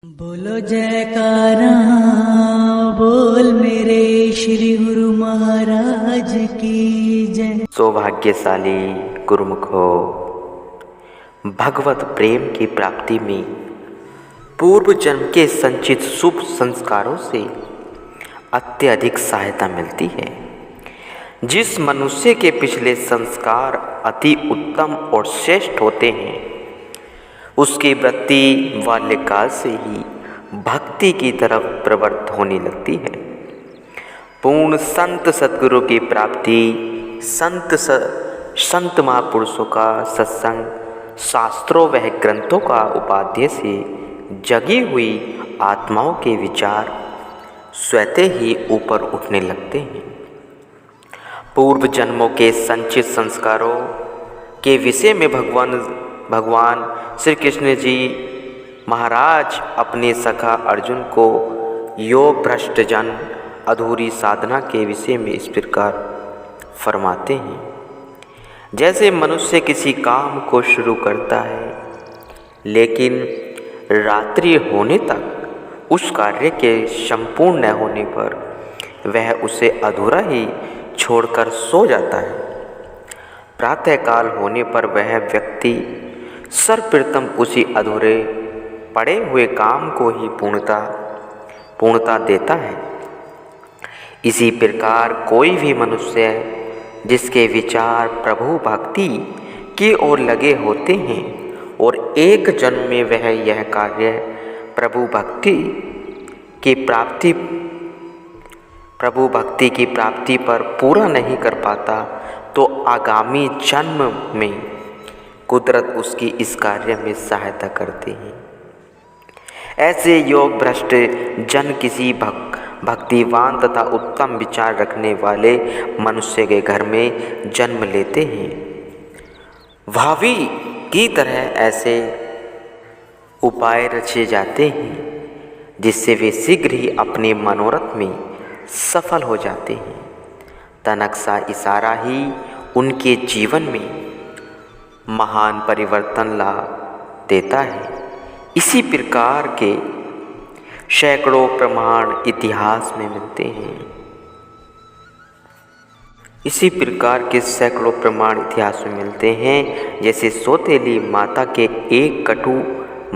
बोलो जयकारा, बोल मेरे श्री गुरु महाराज की जय। सौभाग्यशाली गुरुमुखो, भगवत प्रेम की प्राप्ति में पूर्व जन्म के संचित शुभ संस्कारों से अत्यधिक सहायता मिलती है। जिस मनुष्य के पिछले संस्कार अति उत्तम और श्रेष्ठ होते हैं, उसकी वृत्ति बाल्यकाल से ही भक्ति की तरफ प्रवृत्त होने लगती है। पूर्ण संत सद्गुरु की प्राप्ति संत महापुरुषों का सत्संग, शास्त्रों व ग्रंथों का उपाध्याय से जगी हुई आत्माओं के विचार स्वतः ही ऊपर उठने लगते हैं। पूर्व जन्मों के संचित संस्कारों के विषय में भगवान श्री कृष्ण जी महाराज अपने सखा अर्जुन को योग भ्रष्ट जन अधूरी साधना के विषय में इस प्रकार फरमाते हैं। जैसे मनुष्य किसी काम को शुरू करता है, लेकिन रात्रि होने तक उस कार्य के संपूर्ण न होने पर वह उसे अधूरा ही छोड़कर सो जाता है। प्रातःकाल होने पर वह व्यक्ति सर्वप्रथम उसी अधूरे पड़े हुए काम को ही पूर्णता देता है। इसी प्रकार कोई भी मनुष्य जिसके विचार प्रभु भक्ति की ओर लगे होते हैं और एक जन्म में वह यह कार्य प्रभु भक्ति की प्राप्ति पर पूरा नहीं कर पाता, तो आगामी जन्म में कुदरत उसकी इस कार्य में सहायता करते हैं। ऐसे योग भ्रष्ट जन किसी भक्तिवान तथा उत्तम विचार रखने वाले मनुष्य के घर में जन्म लेते हैं। भावी की तरह ऐसे उपाय रचे जाते हैं जिससे वे शीघ्र ही अपने मनोरथ में सफल हो जाते हैं। तनक सा इशारा ही उनके जीवन में महान परिवर्तन ला देता है। इसी प्रकार के सैकड़ों प्रमाण इतिहास में मिलते हैं। जैसे सौतेली माता के एक कटु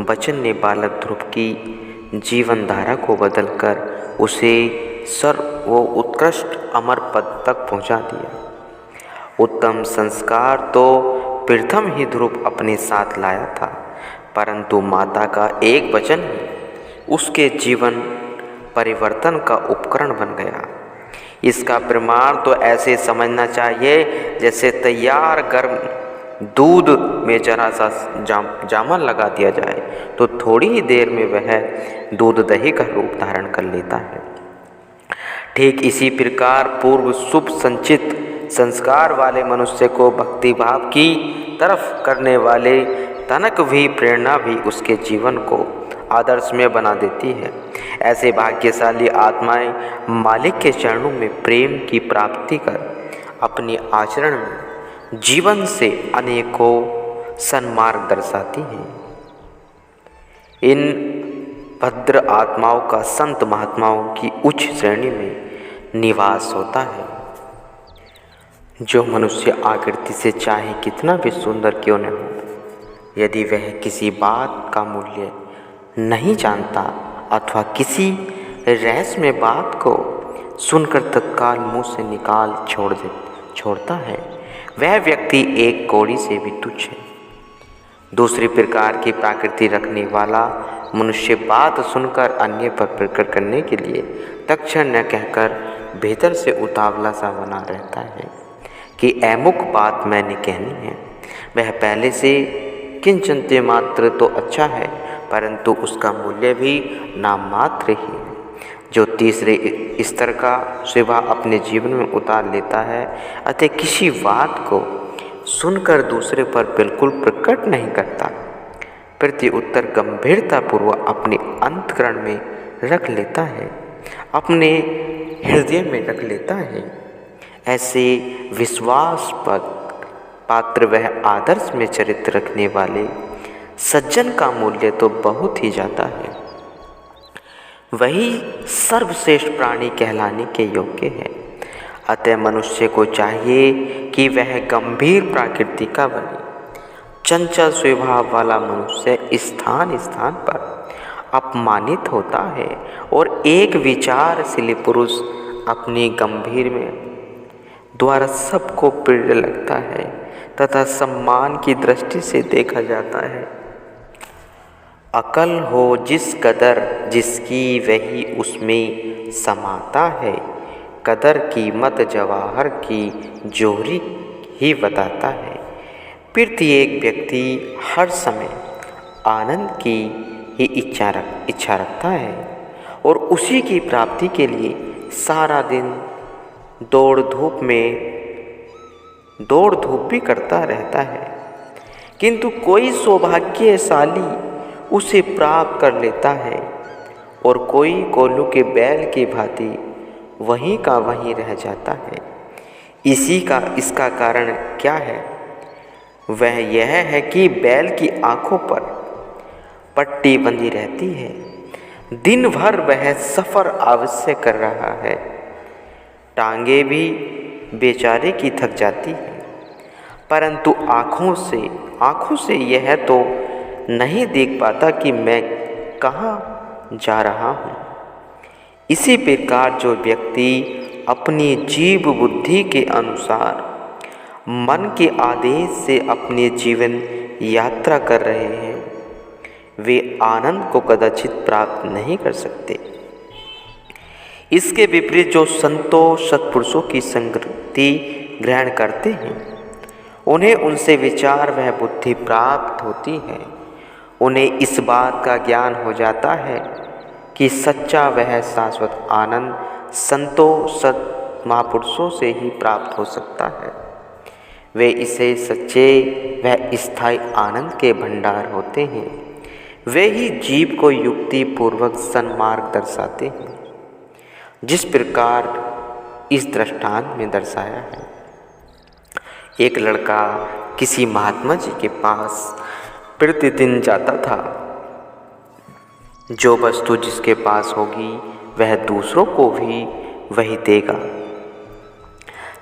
वचन ने बालक ध्रुव की जीवन धारा को बदलकर उसे उत्कृष्ट अमर पद तक पहुंचा दिया। उत्तम संस्कार तो प्रथम ही ध्रुव अपने साथ लाया था, परंतु माता का एक वचन ही उसके जीवन परिवर्तन का उपकरण बन गया। इसका प्रमाण तो ऐसे समझना चाहिए जैसे तैयार गर्म दूध में जरा सा जामन लगा दिया जाए तो थोड़ी ही देर में वह दूध दही का रूप धारण कर लेता है। ठीक इसी प्रकार पूर्व शुभ संचित संस्कार वाले मनुष्य को भक्ति भाव की तरफ करने वाले तनक भी प्रेरणा भी उसके जीवन को आदर्श में बना देती है। ऐसे भाग्यशाली आत्माएं मालिक के चरणों में प्रेम की प्राप्ति कर अपने आचरण में जीवन से अनेकों सन्मार्ग दर्शाती हैं। इन भद्र आत्माओं का संत महात्माओं की उच्च श्रेणी में निवास होता है। जो मनुष्य आकृति से चाहे कितना भी सुंदर क्यों न हो, यदि वह किसी बात का मूल्य नहीं जानता अथवा किसी रहस्यमय बात को सुनकर तत्काल मुंह से निकाल छोड़ता है, वह व्यक्ति एक कौड़ी से भी तुच्छ है। दूसरी प्रकार की प्रकृति रखने वाला मनुष्य बात सुनकर अन्य पर प्रकट करने के लिए तक्षण न कहकर भीतर से उतावला सा बना रहता है कि अमुक बात मैंने कहनी है। वह पहले से किंचित मात्र तो अच्छा है, परंतु उसका मूल्य भी नाम मात्र ही है। जो तीसरे स्तर का सेवा अपने जीवन में उतार लेता है, अतः किसी बात को सुनकर दूसरे पर बिल्कुल प्रकट नहीं करता, प्रति उत्तर गंभीरतापूर्वक अपने अंतःकरण में रख लेता है, अपने हृदय में रख लेता है। ऐसे विश्वास पात्र वह आदर्श में चरित्र रखने वाले सज्जन का मूल्य तो बहुत ही ज़्यादा है। वही सर्वश्रेष्ठ प्राणी कहलाने के योग्य है। अतः मनुष्य को चाहिए कि वह गंभीर प्रकृति का बने। चंचल स्वभाव वाला मनुष्य स्थान स्थान पर अपमानित होता है और एक विचारशील पुरुष अपने गंभीर में द्वारा सबको प्रिय लगता है तथा सम्मान की दृष्टि से देखा जाता है। अकल हो जिस कदर जिसकी वही उसमें समाता है, कदर कीमत जवाहर की जोहरी ही बताता है। प्रत्येक व्यक्ति हर समय आनंद की ही इच्छा रखता है और उसी की प्राप्ति के लिए सारा दिन दौड़ धूप भी करता रहता है, किंतु कोई सौभाग्यशाली उसे प्राप्त कर लेता है और कोई कोल्हू के बैल की भांति वहीं का वहीं रह जाता है। इसका कारण क्या है? वह यह है कि बैल की आंखों पर पट्टी बंधी रहती है, दिन भर वह सफ़र अवश्य कर रहा है, टांगे भी बेचारे की थक जाती है, परंतु आँखों से यह तो नहीं देख पाता कि मैं कहाँ जा रहा हूँ। इसी प्रकार जो व्यक्ति अपनी जीव बुद्धि के अनुसार मन के आदेश से अपने जीवन यात्रा कर रहे हैं, वे आनंद को कदाचित प्राप्त नहीं कर सकते। इसके विपरीत जो संतों सत्पुरुषों की संगति ग्रहण करते हैं, उन्हें उनसे विचार वह बुद्धि प्राप्त होती है। उन्हें इस बात का ज्ञान हो जाता है कि सच्चा वह शाश्वत आनंद संतों सत् महापुरुषों से ही प्राप्त हो सकता है। वे इसे सच्चे वह स्थायी आनंद के भंडार होते हैं। वे ही जीव को युक्ति पूर्वक सन्मार्ग दर्शाते हैं, जिस प्रकार इस दृष्टांत में दर्शाया है। एक लड़का किसी महात्मा जी के पास प्रतिदिन जाता था। जो वस्तु जिसके पास होगी वह दूसरों को भी वही देगा।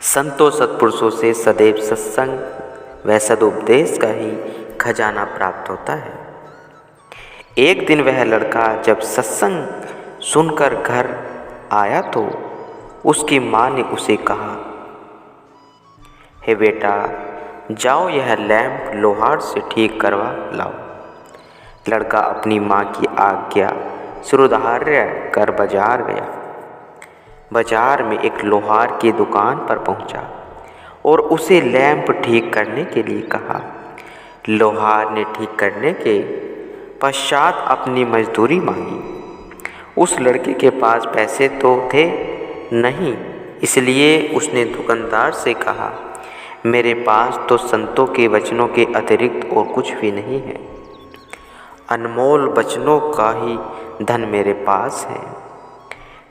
संतों सत्पुरुषों से सदैव सत्संग व सदुपदेश का ही खजाना प्राप्त होता है। एक दिन वह लड़का जब सत्संग सुनकर घर आया तो उसकी माँ ने उसे कहा, हे बेटा, जाओ यह लैंप लोहार से ठीक करवा लाओ। लड़का अपनी माँ की आज्ञा शिरोधार्य कर बाजार गया। बाजार में एक लोहार की दुकान पर पहुंचा और उसे लैंप ठीक करने के लिए कहा। लोहार ने ठीक करने के पश्चात अपनी मजदूरी मांगी। उस लड़के के पास पैसे तो थे नहीं, इसलिए उसने दुकानदार से कहा, मेरे पास तो संतों के वचनों के अतिरिक्त और कुछ भी नहीं है। अनमोल वचनों का ही धन मेरे पास है।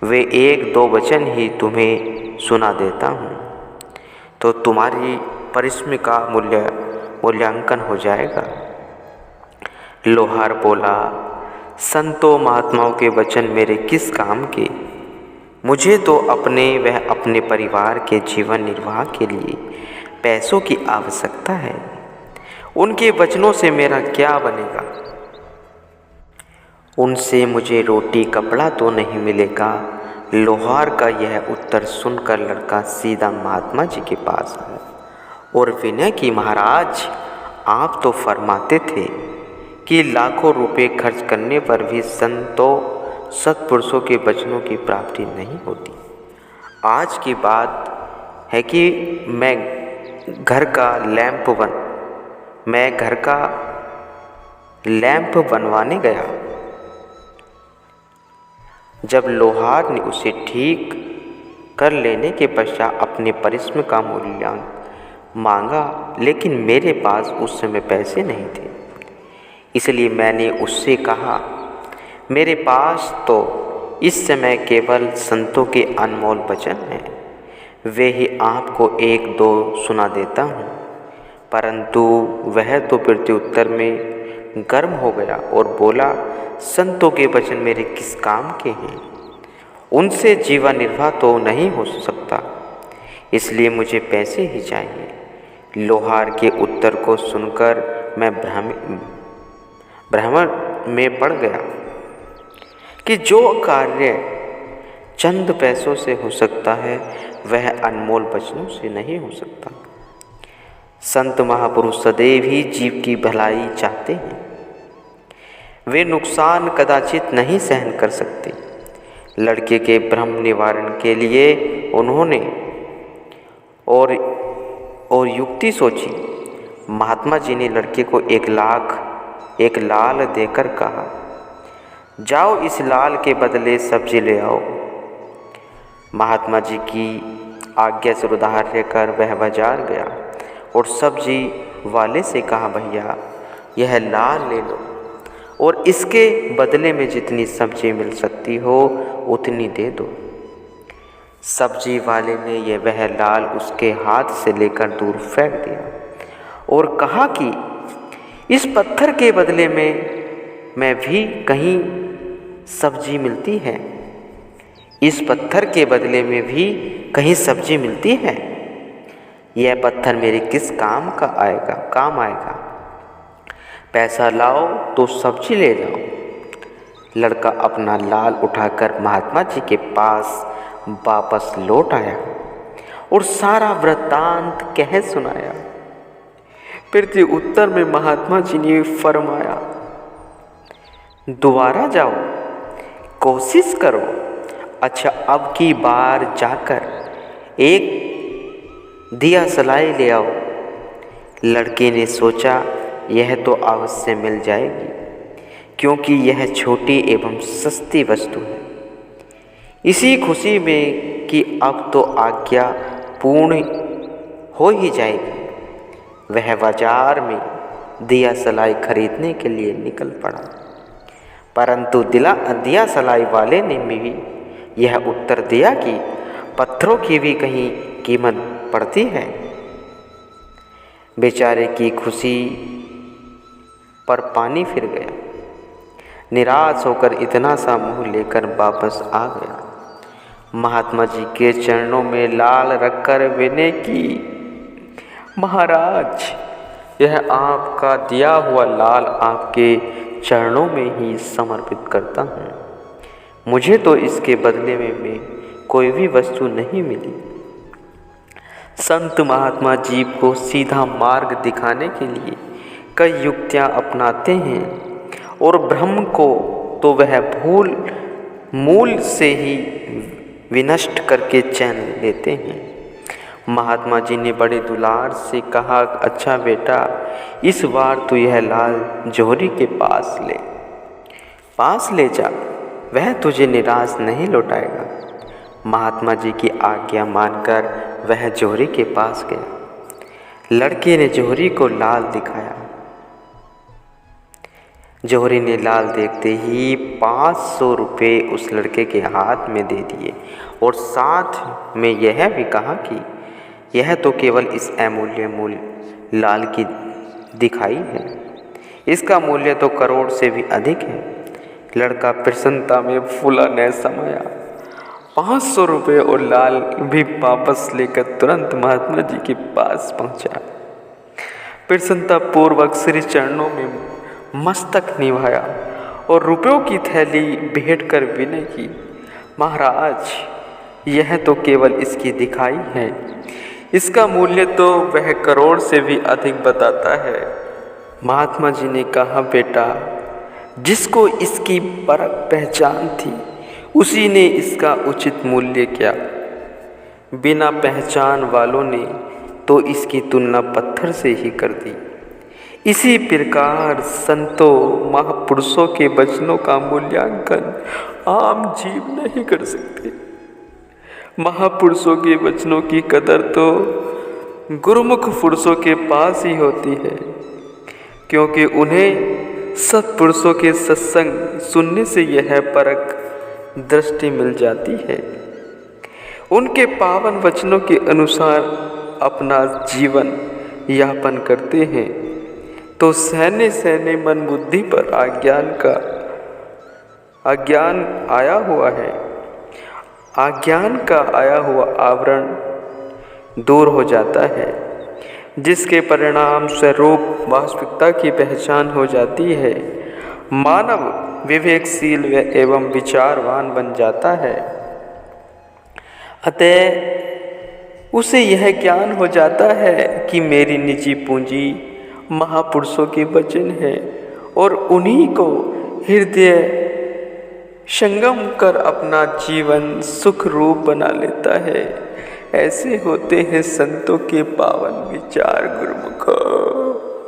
वे 1-2 वचन ही तुम्हें सुना देता हूँ तो तुम्हारी परिश्रम का मूल्यांकन हो जाएगा। लोहार बोला, संतों महात्माओं के वचन मेरे किस काम के? मुझे तो अपने व अपने परिवार के जीवन निर्वाह के लिए पैसों की आवश्यकता है। उनके वचनों से मेरा क्या बनेगा? उनसे मुझे रोटी कपड़ा तो नहीं मिलेगा। लोहार का यह उत्तर सुनकर लड़का सीधा महात्मा जी के पास आया और विनय की, महाराज, आप तो फरमाते थे कि लाखों रुपए खर्च करने पर भी संतों सत्पुरुषों के वचनों की प्राप्ति नहीं होती। आज की बात है कि मैं घर का लैंप बनवाने गया। जब लोहार ने उसे ठीक कर लेने के पश्चात अपने परिश्रम का मूल्यांकन मांगा, लेकिन मेरे पास उस समय पैसे नहीं थे। इसलिए मैंने उससे कहा, मेरे पास तो इस समय केवल संतों के अनमोल वचन हैं, वे ही आपको 1-2 सुना देता हूँ। परंतु वह तो प्रत्युत्तर में गर्म हो गया और बोला, संतों के वचन मेरे किस काम के हैं? उनसे जीवन निर्वाह तो नहीं हो सकता, इसलिए मुझे पैसे ही चाहिए। लोहार के उत्तर को सुनकर मैं भ्रमण में पड़ गया कि जो कार्य चंद पैसों से हो सकता है वह अनमोल वचनों से नहीं हो सकता। संत महापुरुष सदैव ही जीव की भलाई चाहते हैं। वे नुकसान कदाचित नहीं सहन कर सकते। लड़के के भ्रम निवारण के लिए उन्होंने और युक्ति सोची। महात्मा जी ने लड़के को 1 लाल देकर कहा, जाओ इस लाल के बदले सब्जी ले आओ। महात्मा जी की आज्ञा से उधार लेकर वह बाजार गया और सब्जी वाले से कहा, भैया यह लाल ले लो और इसके बदले में जितनी सब्जी मिल सकती हो उतनी दे दो। सब्जी वाले ने वह लाल उसके हाथ से लेकर दूर फेंक दिया और कहा कि इस पत्थर के बदले में भी कहीं सब्जी मिलती है। इस पत्थर के बदले में भी कहीं सब्जी मिलती है। यह पत्थर मेरे किस काम आएगा? पैसा लाओ तो सब्जी ले जाओ। लड़का अपना लाल उठाकर महात्मा जी के पास वापस लौट आया और सारा वृत्तांत कह सुनाया। फिर उत्तर में महात्मा जी ने फरमाया, दोबारा जाओ, कोशिश करो। अच्छा, अब की बार जाकर 1 दिया सलाई ले आओ। लड़के ने सोचा, यह तो अवश्य मिल जाएगी, क्योंकि यह छोटी एवं सस्ती वस्तु है। इसी खुशी में कि अब तो आज्ञा पूर्ण हो ही जाएगी, वह बाजार में दिया सलाई खरीदने के लिए निकल पड़ा। परंतु दिया सलाई वाले ने भी यह उत्तर दिया कि पत्थरों की भी कहीं कीमत पड़ती है। बेचारे की खुशी पर पानी फिर गया। निराश होकर इतना सा मुँह लेकर वापस आ गया। महात्मा जी के चरणों में लाल रखकर विनय की, महाराज यह आपका दिया हुआ लाल आपके चरणों में ही समर्पित करता हूँ। मुझे तो इसके बदले में कोई भी वस्तु नहीं मिली। संत महात्मा जी को सीधा मार्ग दिखाने के लिए कई युक्तियाँ अपनाते हैं और भ्रम को तो वह मूल से ही विनष्ट करके चैन लेते हैं। महात्मा जी ने बड़े दुलार से कहा, अच्छा बेटा, इस बार तो यह लाल जोहरी के पास ले जा, वह तुझे निराश नहीं लौटाएगा। महात्मा जी की आज्ञा मानकर वह जोहरी के पास गया। लड़के ने जोहरी को लाल दिखाया। जोहरी ने लाल देखते ही 500 रुपये उस लड़के के हाथ में दे दिए और साथ में यह भी कहा कि यह तो केवल इस अमूल्य मूल्य लाल की दिखाई है, इसका मूल्य तो करोड़ से भी अधिक है। लड़का प्रसन्नता में फूला न समाया। 500 रुपये और लाल भी वापस लेकर तुरंत महात्मा जी के पास पहुंचा। प्रसन्नता पूर्वक श्री चरणों में मस्तक निभाया और रुपयों की थैली भेंट कर विनय की, महाराज यह तो केवल इसकी दिखाई है, इसका मूल्य तो वह करोड़ से भी अधिक बताता है। महात्मा जी ने कहा, बेटा, जिसको इसकी परख पहचान थी उसी ने इसका उचित मूल्य किया। बिना पहचान वालों ने तो इसकी तुलना पत्थर से ही कर दी। इसी प्रकार संतों महापुरुषों के वचनों का मूल्यांकन आम जीव नहीं कर सकते। महापुरुषों के वचनों की कदर तो गुरुमुख पुरुषों के पास ही होती है, क्योंकि उन्हें सत्पुरुषों के सत्संग सुनने से यह परख दृष्टि मिल जाती है। उनके पावन वचनों के अनुसार अपना जीवन यापन करते हैं। तो सहने सहने मन बुद्धि पर अज्ञान आया हुआ है। अज्ञान का आया हुआ आवरण दूर हो जाता है, जिसके परिणाम स्वरूप वास्तविकता की पहचान हो जाती है। मानव विवेकशील एवं विचारवान बन जाता है। अतः उसे यह ज्ञान हो जाता है कि मेरी निजी पूंजी महापुरुषों के वचन है और उन्हीं को हृदय संगम कर अपना जीवन सुख रूप बना लेता है। ऐसे होते हैं संतों के पावन विचार गुरुमुख।